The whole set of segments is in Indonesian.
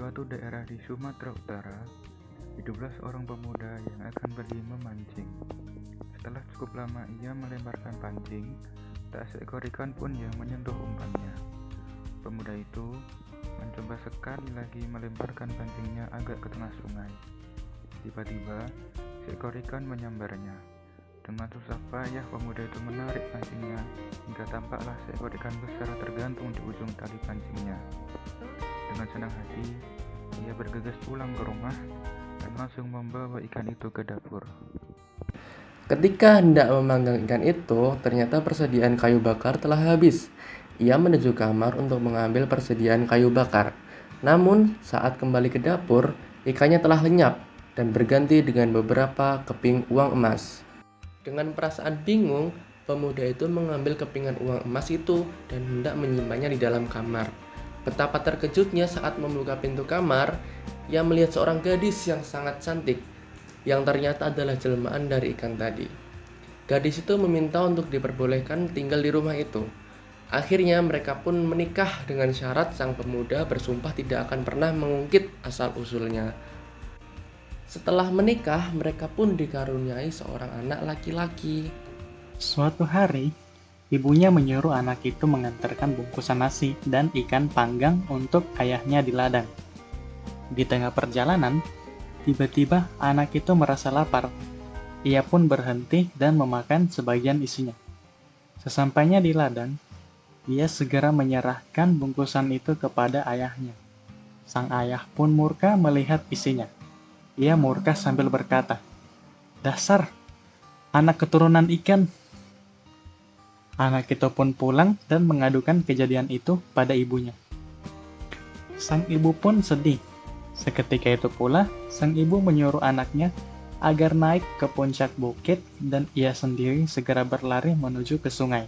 suatu daerah di Sumatera Utara, hiduplah seorang pemuda yang akan pergi memancing. Setelah cukup lama ia melemparkan pancing, tak seekor ikan pun yang menyentuh umpannya. Pemuda itu mencoba sekali lagi melemparkan pancingnya agak ke tengah sungai. Tiba-tiba, seekor ikan menyambarnya. Dengan susah payah pemuda itu menarik pancingnya hingga tampaklah seekor ikan besar tergantung di ujung tali pancingnya. Dengan senang hati, ia bergegas pulang ke rumah dan langsung membawa ikan itu ke dapur. Ketika hendak memanggang ikan itu, ternyata persediaan kayu bakar telah habis. Ia menuju kamar untuk mengambil persediaan kayu bakar. Namun, saat kembali ke dapur, ikannya telah lenyap dan berganti dengan beberapa keping uang emas. Dengan perasaan bingung, pemuda itu mengambil kepingan uang emas itu dan hendak menyimpannya di dalam kamar. Betapa terkejutnya saat membuka pintu kamar, ia melihat seorang gadis yang sangat cantik, yang ternyata adalah jelmaan dari ikan tadi. Gadis itu meminta untuk diperbolehkan tinggal di rumah itu. Akhirnya mereka pun menikah dengan syarat sang pemuda bersumpah tidak akan pernah mengungkit asal-usulnya. Setelah menikah, mereka pun dikaruniai seorang anak laki-laki. Suatu hari, ibunya menyuruh anak itu mengantarkan bungkusan nasi dan ikan panggang untuk ayahnya di ladang. Di tengah perjalanan, tiba-tiba anak itu merasa lapar. Ia pun berhenti dan memakan sebagian isinya. Sesampainya di ladang, ia segera menyerahkan bungkusan itu kepada ayahnya. Sang ayah pun murka melihat isinya. Ia murka sambil berkata, "Dasar anak keturunan ikan." Anak itu pun pulang dan mengadukan kejadian itu pada ibunya. Sang ibu pun sedih. Seketika itu pula, sang ibu menyuruh anaknya agar naik ke puncak bukit dan ia sendiri segera berlari menuju ke sungai.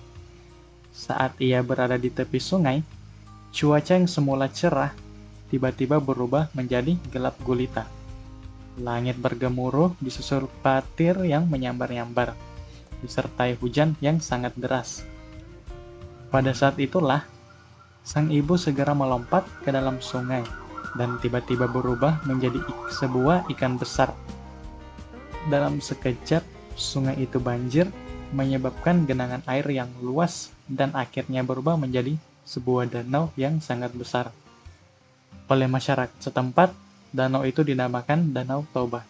Saat ia berada di tepi sungai, cuaca yang semula cerah tiba-tiba berubah menjadi gelap gulita. Langit bergemuruh disusul petir yang menyambar-nyambar, disertai hujan yang sangat deras. Pada saat itulah, sang ibu segera melompat ke dalam sungai dan tiba-tiba berubah menjadi sebuah ikan besar. Dalam sekejap, sungai itu banjir, menyebabkan genangan air yang luas dan akhirnya berubah menjadi sebuah danau yang sangat besar. Oleh masyarakat setempat, danau itu dinamakan Danau Toba.